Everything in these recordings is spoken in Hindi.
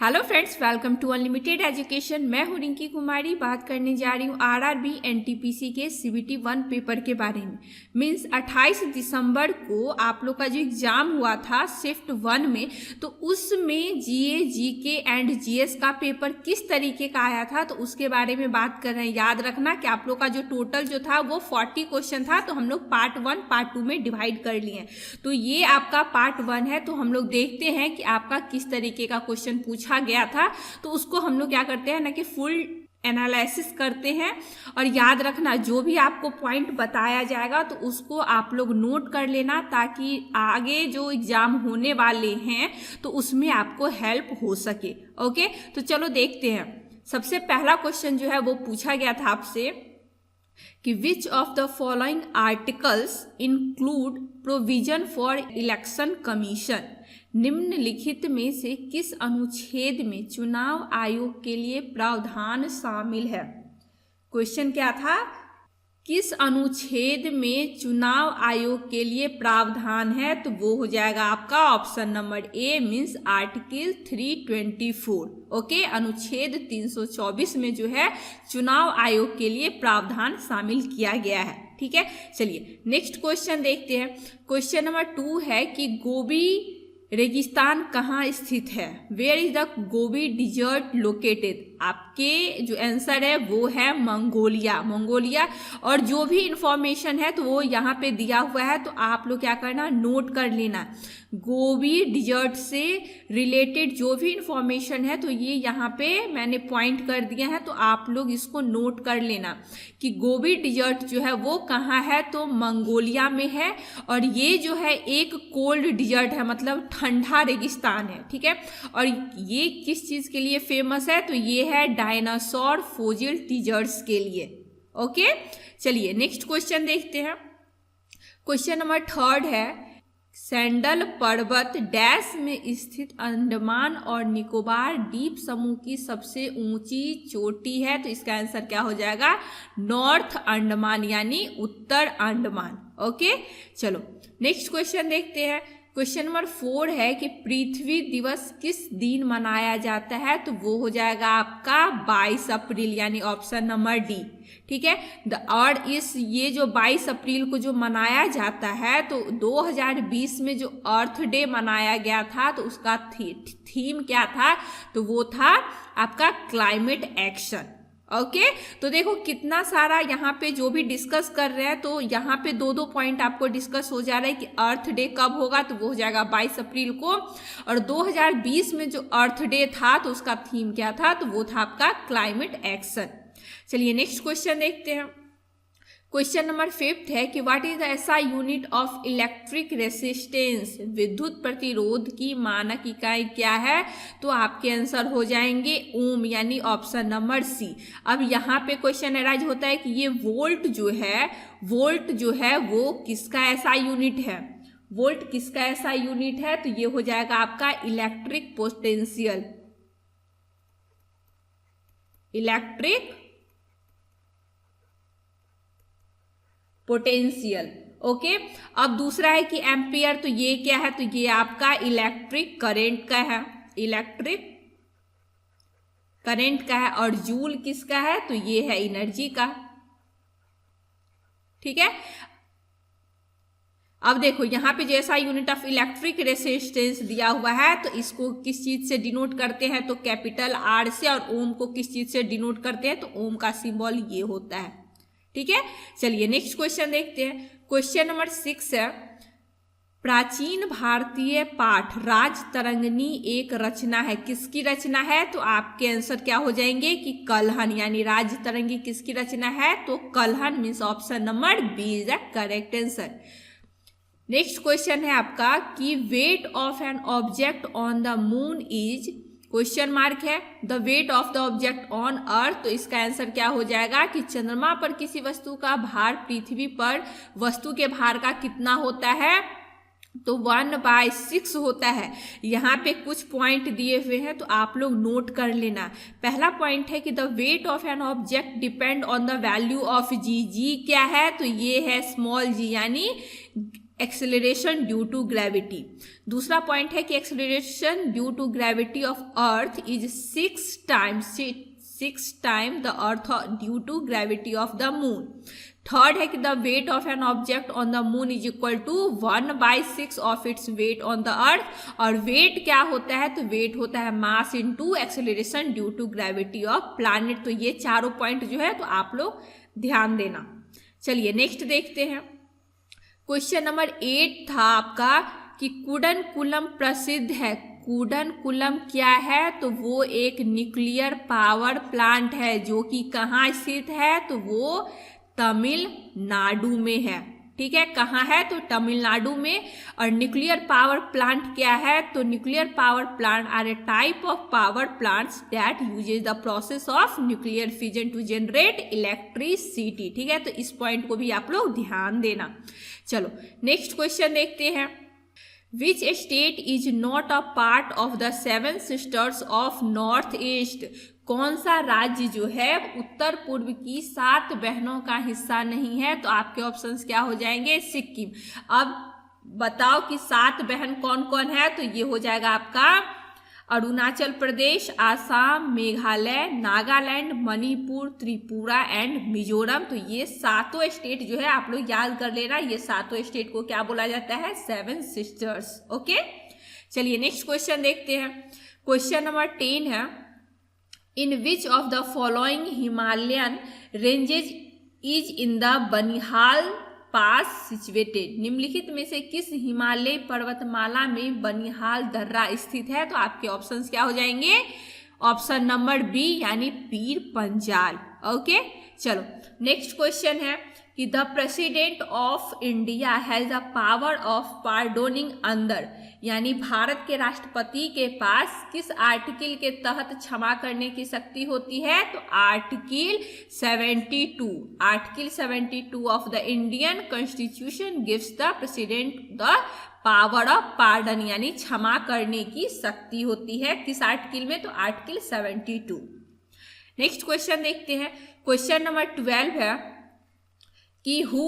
Hello friends, welcome to unlimited education. मैं हूं रिंकी कुमारी। बात करने जा रही हूं आरआरबी एनटीपीसी के सीबीटी 1 पेपर के बारे में। मीन्स 28 दिसंबर को आप लोग का जो एग्जाम हुआ था शिफ्ट 1 में, तो उसमें जीए, जीके एंड जीएस का पेपर किस तरीके का आया था, तो उसके बारे में बात कर रहे हैं। याद रखना कि आप लोग का जो टोटल जो था वो 40 क्वेश्चन था, तो हम लोग पार्ट 1 पार्ट 2 में डिवाइड कर लिए। तो ये आपका पार्ट 1 है। तो हम लोग देखते हैं कि आपका किस तरीके का क्वेश्चन पूछा गया था, तो उसको हम लोग क्या करते हैं ना कि फुल एनालिसिस करते हैं। और याद रखना, जो भी आपको पॉइंट बताया जाएगा तो उसको आप लोग नोट कर लेना, ताकि आगे जो एग्जाम होने वाले हैं तो उसमें आपको हेल्प हो सके। ओके, तो चलो देखते हैं। सबसे पहला क्वेश्चन जो है वो पूछा गया था आपसे कि विच of the following articles include provision for election commission. निम्नलिखित में से किस अनुच्छेद में चुनाव आयोग के लिए प्रावधान शामिल है। क्वेश्चन क्या था, किस अनुच्छेद में चुनाव आयोग के लिए प्रावधान है, तो वो हो जाएगा आपका option number A, means article 324। Okay, अनुच्छेद 324 में जो है चुनाव आयोग के लिए प्रावधान शामिल किया गया है। ठीक है, चलिए नेक्स्ट क्वेश्चन देखते हैं। क्वेश्चन नंबर 2 है कि गोबी रेगिस्तान कहाँ स्थित है। Where is the Gobi desert located. आपके जो आंसर है वो है मंगोलिया। और जो भी इंफॉर्मेशन है तो वो यहाँ पे दिया हुआ है, तो आप लोग क्या करना, नोट कर लेना। गोबी डिजर्ट से रिलेटेड जो भी इंफॉर्मेशन है तो ये यहाँ पे मैंने पॉइंट कर दिया है, तो आप लोग इसको नोट कर लेना कि गोबी डिजर्ट जो है वो कहाँ है, तो मंगोलिया में है। और ये जो है एक कोल्ड डिजर्ट है, मतलब ठंडा रेगिस्तान है। ठीक है, और ये किस चीज के लिए फेमस है, तो ये है डायनासोर फॉसिल डिजर्ट्स के लिए। ओके, चलिए नेक्स्ट क्वेश्चन देखते हैं। क्वेश्चन नंबर 3 है, सैंडल पर्वत डैश में स्थित अंडमान और निकोबार द्वीप समूह की सबसे ऊंची चोटी है, तो इसका आंसर क्या हो जाएगा, नॉर्थ अंडमान यानी उत्तर अंडमान। ओके, चलो नेक्स्ट क्वेश्चन देखते हैं। क्वेश्चन नंबर 4 है कि पृथ्वी दिवस किस दिन मनाया जाता है, तो वो हो जाएगा आपका 22 अप्रैल यानी ऑप्शन नंबर डी। ठीक है, और ये जो 22 अप्रैल को जो मनाया जाता है, तो 2020 में जो अर्थ डे मनाया गया था तो उसका थीम क्या था, तो वो था आपका क्लाइमेट एक्शन। ओके, तो देखो कितना सारा यहाँ पे जो भी डिस्कस कर रहे हैं, तो यहाँ पे 2 पॉइंट आपको डिस्कस हो जा रहा है कि अर्थ डे कब होगा, तो वो हो जाएगा 22 अप्रैल को। और 2020 में जो अर्थ डे था तो उसका थीम क्या था, तो वो था आपका क्लाइमेट एक्शन। चलिए नेक्स्ट क्वेश्चन देखते हैं। क्वेश्चन नंबर 5 है कि what is the SI unit of electric resistance. विद्युत प्रतिरोध की मानक इकाई क्या है, तो आपके आंसर हो जाएंगे ओम यानी ऑप्शन नंबर सी। अब यहाँ पे क्वेश्चन अराइज होता है कि ये वोल्ट जो है वो किसका एसआई यूनिट है। वोल्ट किसका एसआई यूनिट है, तो ये हो जाएगा आपका इलेक्ट्रिक पोटेंशियल। ओके, अब दूसरा है कि एम्पियर, तो ये क्या है, तो ये आपका इलेक्ट्रिक करंट का है, और जूल किसका है, तो ये है एनर्जी का। ठीक है, अब देखो यहाँ पे जैसा यूनिट ऑफ इलेक्ट्रिक रेसिस्टेंस दिया हुआ है, तो इसको किस चीज से डिनोट करते हैं, तो कैपिटल आर से। और ओम को किस चीज से डिनोट करते हैं, तो ओम का सिंबल ये होता है। ठीक है, चलिए नेक्स्ट क्वेश्चन देखते हैं। क्वेश्चन नंबर 6 है, प्राचीन भारतीय पाठ राजतरंगिणी एक रचना है, किसकी रचना है, तो आपके आंसर क्या हो जाएंगे कि कल्हन यानी राजतरंगी किसकी रचना है, तो Kalhana means option number B is the correct answer. Next question है आपका कि weight of an object on the moon is, question mark है, the weight of the object on earth, तो इसका आंसर क्या हो जाएगा कि चंद्रमा पर किसी वस्तु का भार पृथ्वी पर वस्तु के भार का कितना होता है, तो 1/6 होता है। यहाँ पे कुछ पॉइंट दिए हुए हैं, तो आप लोग नोट कर लेना। पहला पॉइंट है कि the weight of an object depend on the value of G. G क्या है, तो ये है स्मॉल जी यानी एक्सेलरेशन ड्यू टू ग्रेविटी। दूसरा पॉइंट है कि acceleration due to gravity of earth is 6 time the earth due to gravity of the moon. Third है कि the weight of an object on the moon is equal to 1/6 of its weight on the अर्थ। और वेट क्या होता है, तो वेट होता है mass into acceleration due to gravity of planet. तो ये चारों पॉइंट जो है तो आप लोग ध्यान देना। चलिए नेक्स्ट देखते हैं। क्वेश्चन नंबर 8 था आपका कि कुडनकुलम प्रसिद्ध है। कुडनकुलम क्या है, तो वो एक न्यूक्लियर पावर प्लांट है जो कि कहाँ स्थित है, तो वो तमिलनाडु में है। ठीक है, कहाँ है, तो तमिलनाडु में। और न्यूक्लियर पावर प्लांट क्या है, तो nuclear power plant are a type of power plants that uses the process of nuclear fission to generate electricity. ठीक है, तो इस पॉइंट को भी आप लोग ध्यान देना। चलो नेक्स्ट क्वेश्चन देखते हैं। Which state is not a part of the 7 sisters of north east. कौन सा राज्य जो है उत्तर पूर्व की 7 बहनों का हिस्सा नहीं है, तो आपके ऑप्शंस क्या हो जाएंगे, सिक्किम। अब बताओ कि 7 बहन कौन कौन है, तो ये हो जाएगा आपका अरुणाचल प्रदेश, आसाम, मेघालय, नागालैंड, मणिपुर, त्रिपुरा एंड मिजोरम। तो ये 7 स्टेट जो है आप लोग याद कर लेना, ये 7 स्टेट को क्या बोला जाता है, 7 सिस्टर्स। ओके, चलिए नेक्स्ट क्वेश्चन देखते हैं। क्वेश्चन नंबर 10 है, in which of the following Himalayan ranges is in the Banihal pass situated. निम्नलिखित में से किस हिमालय पर्वतमाला में बनिहाल दर्रा स्थित है, तो आपके ऑप्शंस क्या हो जाएंगे, ऑप्शन नंबर बी यानी पीर पंजाल। ओके, चलो नेक्स्ट क्वेश्चन है कि the president of India has the power of pardoning under, यानी भारत के राष्ट्रपति के पास किस आर्टिकल के तहत क्षमा करने की शक्ति होती है, तो article 72। Article 72 of the Indian constitution gives the president the power of pardon, यानी क्षमा करने की शक्ति होती है किस आर्टिकल में, तो आर्टिकल 72। नेक्स्ट क्वेश्चन देखते हैं। क्वेश्चन नंबर 12 है कि who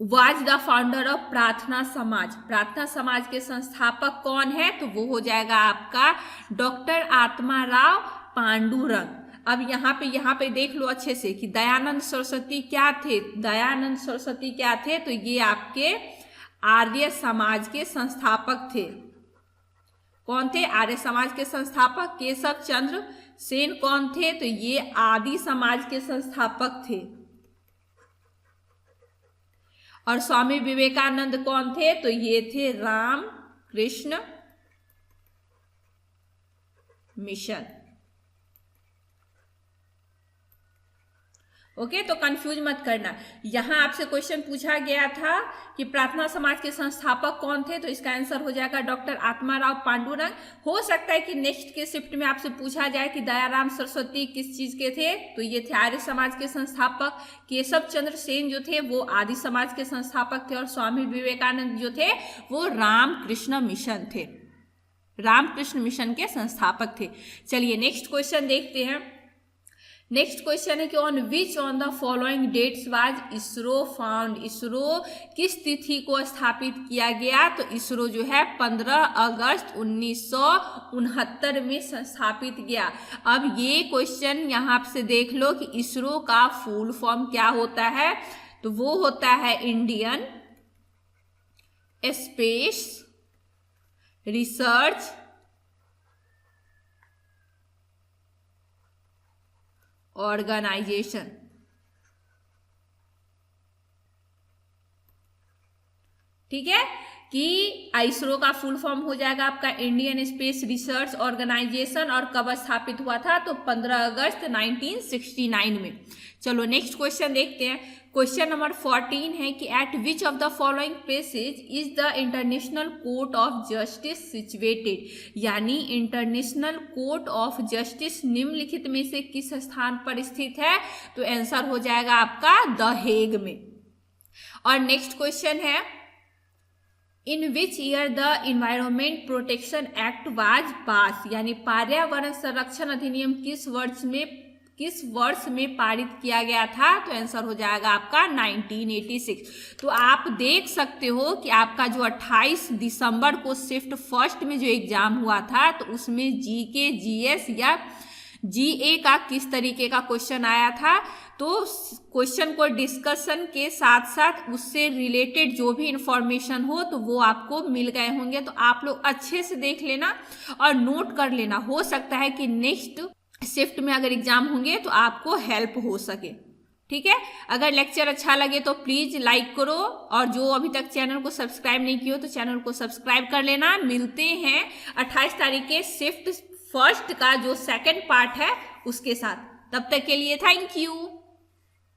was the founder of प्रार्थना समाज। प्रार्थना समाज के संस्थापक कौन है, तो वो हो जाएगा आपका डॉक्टर आत्माराव पांडुरंग। अब यहाँ पे देख लो अच्छे से कि दयानंद सरस्वती क्या थे। दयानंद सरस्वती क्या थे, तो ये आपके आर्य समाज के संस्थापक थे। कौन थे, आर्य समाज के संस्थापक। केशव चंद्र सेन कौन थे, तो ये आदि समाज के संस्थापक थे। और स्वामी विवेकानंद कौन थे, तो ये थे राम कृष्ण मिशन। ओके, तो कंफ्यूज मत करना। यहां आपसे क्वेश्चन पूछा गया था कि प्रार्थना समाज के संस्थापक कौन थे, तो इसका आंसर हो जाएगा डॉक्टर आत्माराव पांडुरंग। हो सकता है कि नेक्स्ट के शिफ्ट में आपसे पूछा जाए कि दयाराम सरस्वती किस चीज के थे, तो ये थे आर्य समाज के संस्थापक। केशव चंद्र सेन जो थे वो आदि समाज के संस्थापक थे। और स्वामी विवेकानंद जो थे वो रामकृष्ण मिशन थे, रामकृष्ण मिशन के संस्थापक थे। चलिए नेक्स्ट क्वेश्चन देखते हैं। नेक्स्ट क्वेश्चन है कि on which on the following dates was ISRO found. ISRO किस तिथि को स्थापित किया गया, तो इसरो जो है 15 अगस्त 1969 में स्थापित गया। अब ये क्वेश्चन यहाँ से देख लो कि इसरो का फुल फॉर्म क्या होता है, तो वो होता है इंडियन स्पेस रिसर्च ऑर्गेनाइजेशन। ठीक है, कि इसरो का फुल फॉर्म हो जाएगा आपका इंडियन स्पेस रिसर्च ऑर्गेनाइजेशन। और कब स्थापित हुआ था, तो 15 अगस्त 1969 में। चलो नेक्स्ट क्वेश्चन देखते हैं। क्वेश्चन नंबर 14 है कि eight which of the following places is the international court of justice situated, यानी इंटरनेशनल कोर्ट ऑफ जस्टिस निम्नलिखित में से किस स्थान पर स्थित है, तो आंसर हो जाएगा आपका द हेग में। और नेक्स्ट क्वेश्चन है in which year the environment protection act was pass, यानी पर्यावरण संरक्षण अधिनियम किस वर्ष में किस वर्ष में पारित किया गया था? तो आंसर हो जाएगा आपका 1986। तो आप देख सकते हो कि आपका जो 28 दिसंबर को शिफ्ट फर्स्ट में जो एग्जाम हुआ था तो उसमें जीके, जीएस या जीए का किस तरीके का क्वेश्चन आया था। तो क्वेश्चन को डिस्कशन के साथ साथ उससे रिलेटेड जो भी इंफॉर्मेशन हो तो वो आपको मिल गए होंगे। तो आप लोग अच्छे से देख लेना और नोट कर लेना, हो सकता है कि नेक्स्ट शिफ्ट में अगर एग्जाम होंगे तो आपको हेल्प हो सके। ठीक है, अगर लेक्चर अच्छा लगे तो प्लीज लाइक करो और जो अभी तक चैनल को सब्सक्राइब नहीं किया तो चैनल को सब्सक्राइब कर लेना। मिलते हैं 28 तारीख के शिफ्ट फर्स्ट का जो सेकंड पार्ट है उसके साथ। तब तक के लिए थैंक यू।